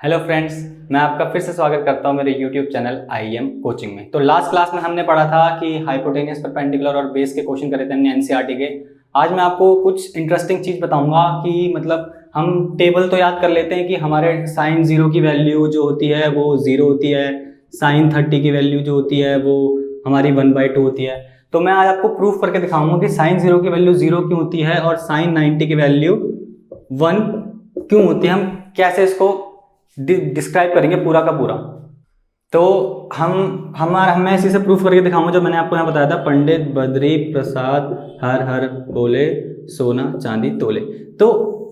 Hello friends, मैं आपका फिर से स्वागत करता हूं मेरे यूट्यूब चैनल IEM कोचिंग में। तो लास्ट क्लास में हमने पढ़ा था कि हाइपोटेन्यूस, परपेंडिकुलर और बेस के क्वेश्चन करे थे हमने एनसीईआरटी के। आज मैं आपको कुछ इंटरेस्टिंग चीज़ बताऊंगा कि मतलब हम टेबल तो याद कर लेते हैं कि हमारे साइन 0 की वैल्यू जो होती है वो 0 होती है, साइन 30 की वैल्यू जो होती है वो हमारी 1/2 होती है। तो मैं आज आपको प्रूफ करके दिखाऊंगा कि साइन 0 की वैल्यू 0 क्यों होती है और साइन 90 की वैल्यू 1 क्यों होती है। हम कैसे इसको डिस्क्राइब करेंगे पूरा का पूरा। तो मैं इसी से प्रूफ करके दिखाऊंगा जो मैंने आपको यहाँ बताया था, पंडित बद्री प्रसाद हर हर बोले सोना चांदी तोले। तो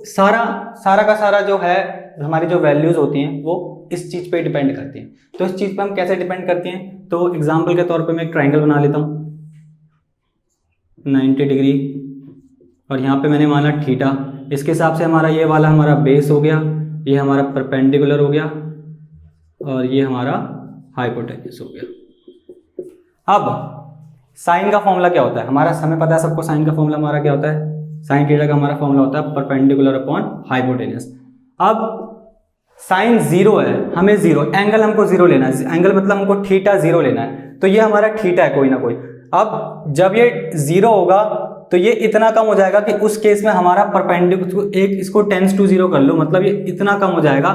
सारा का सारा जो है हमारी जो वैल्यूज होती हैं वो इस चीज पे डिपेंड करती हैं। तो इस चीज पे हम कैसे डिपेंड करती हैं, तो एग्जाम्पल के तौर पे मैं एक ट्राइंगल बना लेता हूँ 90 डिग्री और यहाँ पे मैंने माना थीटा। इसके हिसाब से हमारा ये वाला हमारा बेस हो गया, ये हमारा परपेंडिकुलर हो गया और ये हमारा हाइपोटेन्यूस हो गया। अब साइन का फॉर्मूला क्या होता है हमारा, हमें पता है सबको साइन का फॉर्मूला हमारा क्या होता है, साइन थीटा का हमारा फॉर्मूला होता है परपेंडिकुलर अपॉन हाइपोटेन्यूस। अब साइन 0 है, हमें 0 एंगल हमको 0 लेना है, एंगल मतलब हमको थीटा 0 लेना है, तो ये हमारा थीटा है कोई ना कोई। अब जब ये 0 होगा तो ये इतना कम हो जाएगा कि उस केस में हमारा परपेंडिकुलर एक इसको टेंस टू 0 कर लो, मतलब ये इतना कम हो जाएगा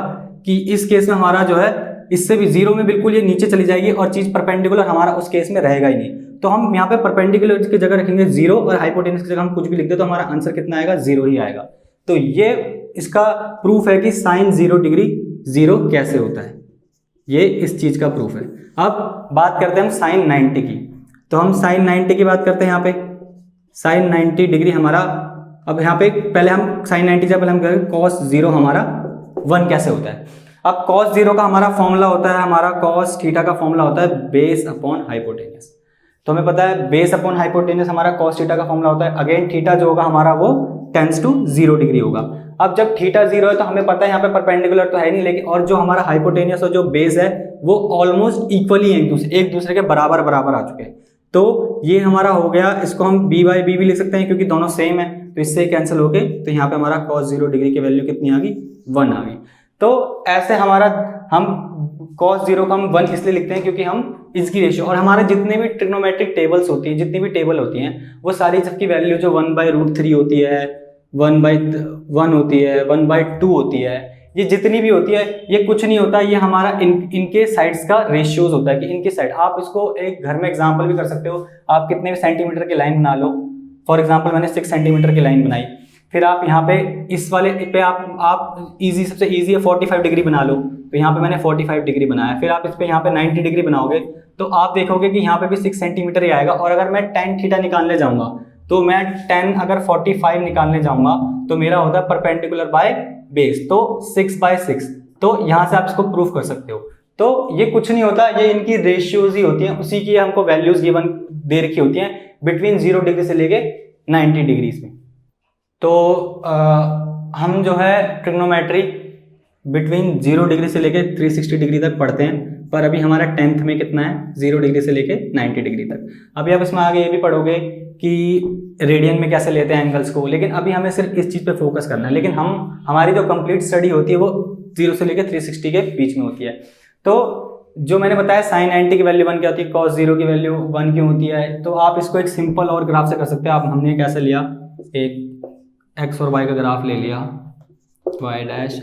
कि इस केस में हमारा जो है इससे भी 0 में बिल्कुल ये नीचे चली जाएगी और चीज परपेंडिकुलर हमारा उस केस में रहेगा ही नहीं। तो हम यहाँ पे परपेंडिकुलर की जगह रखेंगे 0 और हाइपोटेन्यूस की जगह हम कुछ भी लिख दे तो हमारा आंसर कितना आएगा, 0 ही आएगा। तो ये इसका प्रूफ है कि साइन 0 डिग्री 0 कैसे होता है, ये इस चीज का प्रूफ है। अब बात करते हैं हम साइन 90 की। तो हम साइन 90 की बात करते हैं। यहाँ पे साइन 90 डिग्री हमारा, अब यहाँ पे पहले हम साइन 90 जब हम करें कॉस 0 हमारा 1 कैसे होता है। अब कॉस 0 का हमारा फॉर्मूला होता है, हमारा कॉस थीटा का फॉर्मूला होता है बेस अपॉन हाइपोटेन्यूस। तो हमें पता है बेस अपॉन हाइपोटेन्यूस हमारा कॉस थीटा का फॉर्मूला होता है। अगेन थीटा जो होगा हमारा वो टेंस टू 0 डिग्री होगा। अब जब थीटा 0 है तो हमें पता है यहाँ पे परपेंडिकुलर तो है नहीं, लेकिन और जो हमारा हाइपोटेन्यूस और जो बेस है वो ऑलमोस्ट इक्वली एक दूसरे के बराबर बराबर आ चुके हैं। तो ये हमारा हो गया, इसको हम b बाई बी भी लिख सकते हैं क्योंकि दोनों सेम है, तो इससे कैंसिल हो गए। तो यहाँ पे हमारा cos 0 डिग्री की वैल्यू कितनी आ गई, 1 आ गई। तो ऐसे हमारा हम cos 0 का हम 1 इसलिए लिखते हैं क्योंकि हम इसकी रेशियो और हमारे जितने भी ट्रिग्नोमेट्रिक टेबल्स होती हैं, जितनी भी टेबल होती हैं वो सारी सबकी वैल्यू जो 1/√3 होती है, 1/1 होती है, 1/2 होती है, ये जितनी भी होती है ये कुछ नहीं होता, ये हमारा इनके साइड्स का रेशियोज होता है कि इनके साइड। आप इसको एक घर में एग्जांपल भी कर सकते हो, आप कितने भी सेंटीमीटर की लाइन बना लो। फॉर एग्जांपल मैंने 6 सेंटीमीटर की लाइन बनाई, फिर आप यहाँ पे इस वाले पे आप इजी सबसे इजी है 45 डिग्री बना लो, तो यहाँ पे मैंने 45 डिग्री बनाया। फिर आप इस पे यहाँ पे 90 डिग्री बनाओगे तो आप देखोगे कि यहाँ पे भी 6 सेंटीमीटर ही आएगा। और अगर मैं tan थीटा निकालने जाऊंगा तो मैं tan अगर 45 निकालने जाऊंगा तो मेरा होता है परपेंडिकुलर बाय बेस, तो 6/6। तो यहाँ से आप इसको प्रूफ कर सकते हो। तो ये कुछ नहीं होता, ये इनकी रेशियोज ही होती हैं, उसी की हमको वैल्यूज गिवन दे रखी होती हैं बिटवीन 0 डिग्री से लेके 90 डिग्रीज में। तो हम जो है ट्रिग्नोमेट्री बिटवीन 0 डिग्री से लेके 360 डिग्री तक पढ़ते हैं, पर अभी हमारा 10th में कितना है, 0 डिग्री से लेके 90 डिग्री तक। अभी आप इसमें आगे ये भी पढ़ोगे कि रेडियन में कैसे लेते हैं एंगल्स को, लेकिन अभी हमें सिर्फ इस चीज़ पे फोकस करना है। लेकिन हमारी जो कंप्लीट स्टडी होती है वो 0 से लेकर 360 के बीच में होती है। तो जो मैंने बताया साइन 90 की वैल्यू 1 क्या होती है, cos 0 की वैल्यू 1 क्यों होती है, तो आप इसको एक सिंपल और ग्राफ से कर सकते हैं। आप हमने कैसे लिया, एक x और y का ग्राफ ले लिया, y डैश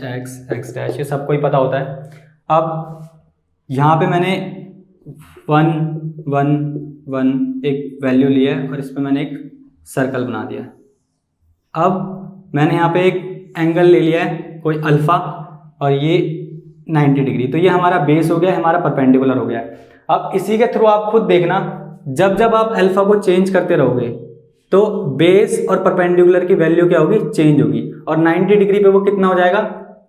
x डैश, ये सबको ही पता होता है। अब यहाँ पे मैंने 1 1 1 एक वैल्यू लिया है और इस पर मैंने एक सर्कल बना दिया। अब मैंने यहाँ पे एक एंगल ले लिया है कोई अल्फा और ये 90 डिग्री, तो ये हमारा बेस हो गया, हमारा परपेंडिकुलर हो गया। अब इसी के थ्रू आप खुद देखना, जब आप अल्फा को चेंज करते रहोगे तो बेस और परपेंडिकुलर की वैल्यू क्या होगी, चेंज होगी। और 90 डिग्री पे वो कितना हो जाएगा,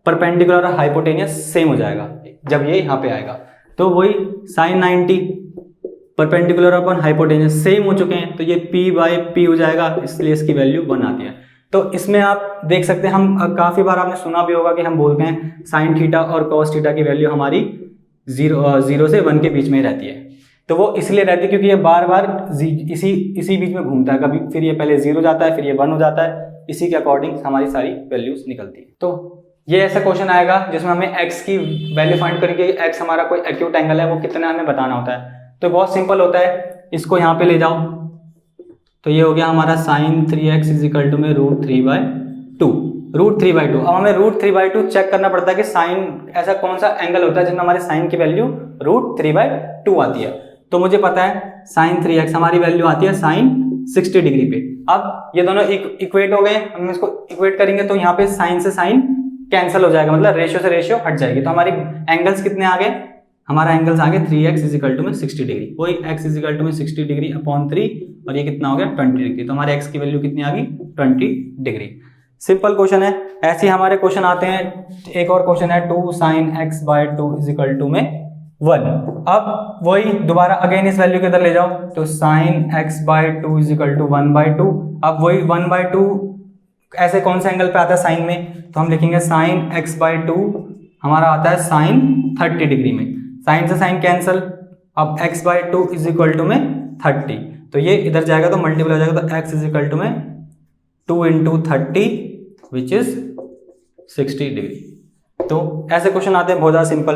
परपेंडिकुलर और हाइपोटेन्यूस सेम हो जाएगा जब ये यहाँ पे आएगा। तो वही sine 90 perpendicular upon hypotenuse same हो चुके हैं, तो ये p/p हो जाएगा, इसलिए इसकी वैल्यू 1 आती है। तो इसमें आप देख सकते हैं, हम काफ़ी बार आपने सुना भी होगा कि हम बोलते हैं साइन थीटा और कॉस थीटा की वैल्यू हमारी 0 से 1 के बीच में ही रहती है। तो वो इसलिए रहती है क्योंकि ये बार बार इसी बीच में घूमता है, कभी फिर ये पहले 0 जाता है, फिर ये 1 हो जाता है, इसी के अकॉर्डिंग हमारी सारी वैल्यूज निकलती है। तो ये ऐसा क्वेश्चन आएगा जिसमें हमें x की वैल्यू फाइंड करेंगे, x हमारा कोई एक्यूट एंगल है वो कितना हमें बताना होता है। तो बहुत सिंपल होता है, इसको यहाँ पे ले जाओ तो ये हो गया हमारा sin 3x इजिकल टू में √3/2, √3/2। अब हमें √3/2 चेक करना पड़ता है कि साइन ऐसा कौन सा एंगल होता है जिसमें हमारे साइन की वैल्यू √3/2 आती है। तो मुझे पता है sin 3x हमारी वैल्यू आती है sin 60 डिग्री पे। अब ये दोनों इक्वेट हो गए, हम इसको इक्वेट करेंगे तो यहाँ पे साइन से साइन कैंसिल हो जाएगा, मतलब रेशियो से रेशियो हट जाएगी। तो हमारी एंगल्स कितने आ गए, हमारा एंगल्स आ गए 3x इजिकल टू में 60 डिग्री, वही x इजिकल टू में 60 डिग्री अपॉन 3 और ये कितना हो गया 20 डिग्री। तो हमारे x की वैल्यू कितनी आ गई 20 डिग्री। सिंपल क्वेश्चन है। ऐसे ही हमारे क्वेश्चन आते हैं, एक और क्वेश्चन है 2 sin x/2 इजिकल टू में 1। अब वही दोबारा अगेन इस वैल्यू के इधर ले जाओ तो sin x/2 इजिकल टू 1/2। अब वही 1/2 ऐसे कौन सा एंगल पे आता है साइन में, तो हम लिखेंगे sin x/2 हमारा आता है sin 30 डिग्री में, साइन से साइन कैंसल। अब x/2 इजिकल टू में 30, तो ये इधर जाएगा तो मल्टीपल हो जाएगा, तो x इजिकल टू में 2 × 30 विच इज 60 डिग्री। तो ऐसे क्वेश्चन आते हैं बहुत ज़्यादा सिंपल।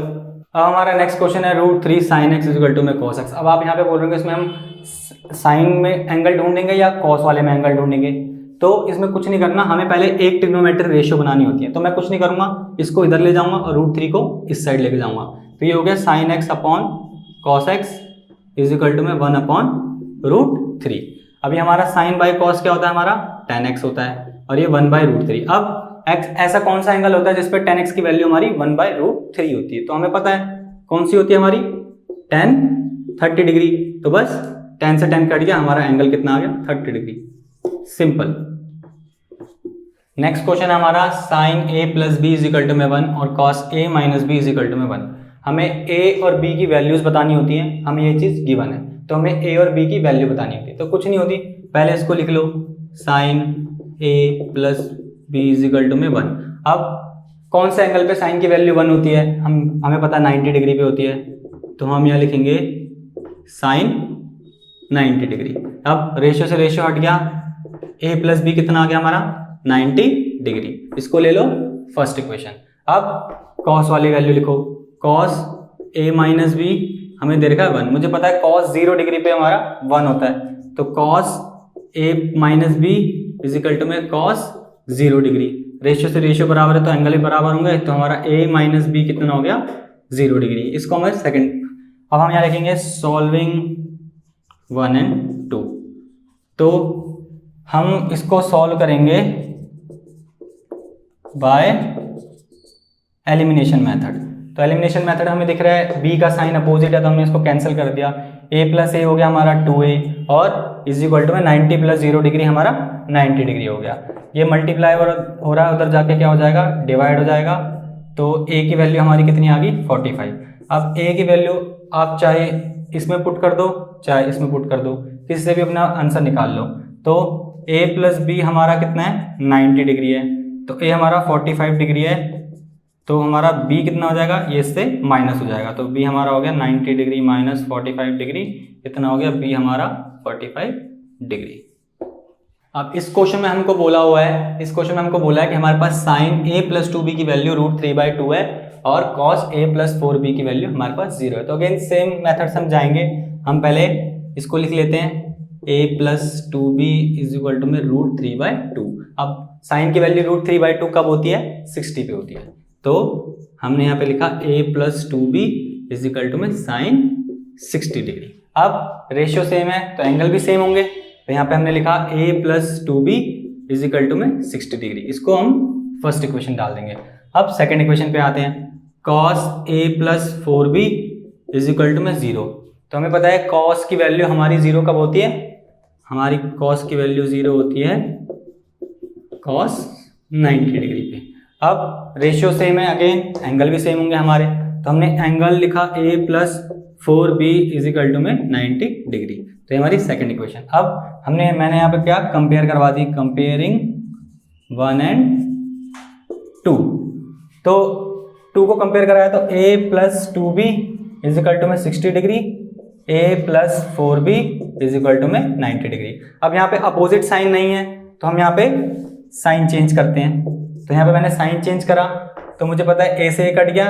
अब हमारा नेक्स्ट क्वेश्चन है √3 sin x इजिकल टू में cos x। अब आप यहाँ पे बोल रहे हो इसमें हम साइन में एंगल ढूंढेंगे या कॉस वाले में एंगल ढूंढेंगे। तो इसमें कुछ नहीं करना, हमें पहले एक ट्रिग्नोमेट्रिक रेशियो बनानी होती है। तो मैं कुछ नहीं करूंगा, इसको इधर ले जाऊंगा और √3 को इस साइड लेके जाऊंगा। तो ये हो गया sin x upon cos x equal to में 1/√3। अभी हमारा sin बाई cos क्या होता है, हमारा tan x होता है और ये 1/√3। अब x ऐसा कौन सा एंगल होता है जिसपे tan x की वैल्यू हमारी 1/√3 होती है। तो हमें पता है कौन सी होती है हमारी tan 30 डिग्री। तो बस tan से tan कट गया, हमारा एंगल कितना आ गया 30 डिग्री। सिंपल। नेक्स्ट क्वेश्चन है हमारा sin a + b equal to में 1 और cos a - b equal to में 1। हमें a और b की वैल्यूज बतानी होती हैं, हमें ये चीज गिवन है तो हमें a और b की वैल्यू बतानी होती है। तो कुछ नहीं होती, पहले इसको लिख लो sin a + b equal to में 1। अब कौन से एंगल पे साइन की वैल्यू 1 होती है, हमें पता है 90 डिग्री पे होती है, तो हम यहाँ लिखेंगे sin 90 डिग्री। अब रेशियो से रेशियो हट गया, a + b कितना आ गया हमारा 90 डिग्री। इसको ले लो फर्स्ट इक्वेशन। अब cos वाली वैल्यू लिखो, cos a - b हमें दे रखा है 1, मुझे पता है cos 0 डिग्री पे हमारा 1 होता है, तो cos a - b equal to में cos 0 डिग्री। रेशियो से रेशियो बराबर है तो एंगल भी बराबर होंगे, तो हमारा a - b कितना हो गया 0 डिग्री। इसको हमें सेकंड, अब हम यहाँ लिखेंगे सॉल्विंग 1 और 2। तो हम इसको सॉल्व करेंगे बाय एलिमिनेशन मेथड। तो एलिमिनेशन मेथड हमें दिख रहा है b का साइन अपोजिट है तो हमने इसको कैंसिल कर दिया, a + a हो गया हमारा 2a और इजिकल टू में 90 + 0 डिग्री हमारा 90 डिग्री हो गया। ये मल्टीप्लाई हो रहा है, उधर जाके क्या हो जाएगा डिवाइड हो जाएगा, तो a की वैल्यू हमारी कितनी आ गई 45। अब a की वैल्यू आप चाहे इसमें पुट कर दो चाहे इसमें पुट कर दो, किसी से भी अपना आंसर निकाल लो। तो a + b हमारा कितना है 90 डिग्री है, तो a हमारा 45 डिग्री है, तो हमारा b कितना हो जाएगा, ये इससे माइनस हो जाएगा, तो b हमारा हो गया 90 डिग्री - 45 डिग्री, इतना हो गया b हमारा 45 डिग्री। अब इस क्वेश्चन में हमको बोला हुआ है, इस क्वेश्चन में हमको बोला है कि हमारे पास sin a + 2b की वैल्यू √3/2 है और cos a + 4b की वैल्यू हमारे पास 0 है। तो अगेन सेम मेथड से हम जाएंगे, हम पहले इसको लिख लेते हैं a + 2b इजिकल टू में √3/2। अब साइन की वैल्यू √3/2 कब होती है 60 पे होती है, तो हमने यहाँ पे लिखा a + 2b इजिकल टू में sin 60 डिग्री। अब रेशियो सेम है तो एंगल भी सेम होंगे, तो यहाँ पे हमने लिखा a + 2b इजिकल टू में 60 डिग्री। इसको हम फर्स्ट इक्वेशन डाल देंगे। अब सेकेंड इक्वेशन पे आते हैं, cos a + 4b is equal to में 0। तो हमें पता है cos की वैल्यू हमारी 0 कब होती है, हमारी cos की वैल्यू 0 होती है cos 90 डिग्री पे। अब रेशियो सेम है, अगेन एंगल भी सेम होंगे हमारे, तो हमने एंगल लिखा a + 4b इजिकल टू में 90 डिग्री। तो ये हमारी सेकंड इक्वेशन। अब मैंने यहाँ पे क्या कंपेयर करवा दी, कंपेयरिंग 1 और 2। तो 2 को कंपेयर कराया तो a + 2b इजिकल टू में 60 degree, a + 4b is equal to में 90 डिग्री। अब यहाँ पे अपोजिट साइन नहीं है तो हम यहाँ पे साइन चेंज करते हैं, तो यहाँ पे मैंने साइन चेंज करा तो मुझे पता है ए से ए कट गया,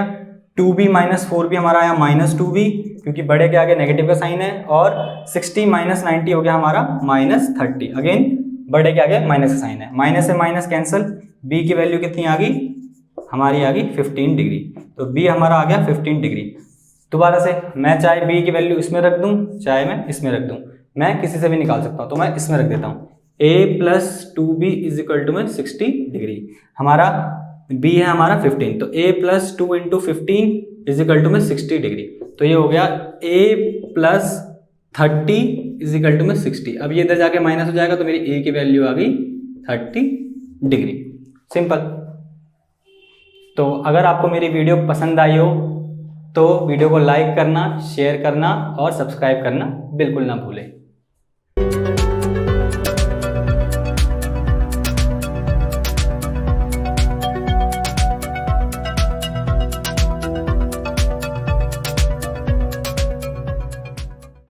2b माइनस 4b हमारा आया माइनस 2b, क्योंकि बड़े के आगे नेगेटिव का साइन है, और 60 माइनस 90 हो गया हमारा माइनस 30, अगेन बड़े के आगे माइनस का साइन है, माइनस से माइनस कैंसिल, b की वैल्यू कितनी आ गई हमारी, आ गई 15 डिग्री, तो b हमारा आ गया 15 डिग्री। दोबारा से मैं चाहे b की वैल्यू इसमें रख दूं, चाहे मैं इसमें रख दूं, मैं किसी से भी निकाल सकता हूं, तो मैं इसमें रख देता हूं, a plus 2b is equal to में 60 डिग्री, हमारा b है हमारा 15, तो a plus 2 into 15 is equal to में 60 डिग्री, तो ये हो गया a plus 30 is equal to में 60। अब ये इधर जाके माइनस हो जाएगा, तो मेरी a की वैल्यू आ गई 30 डिग्री, सिंपल। तो अगर आपको मेरी वीडियो पसंद आई हो तो वीडियो को लाइक करना, शेयर करना और सब्सक्राइब करना बिल्कुल ना भूलें।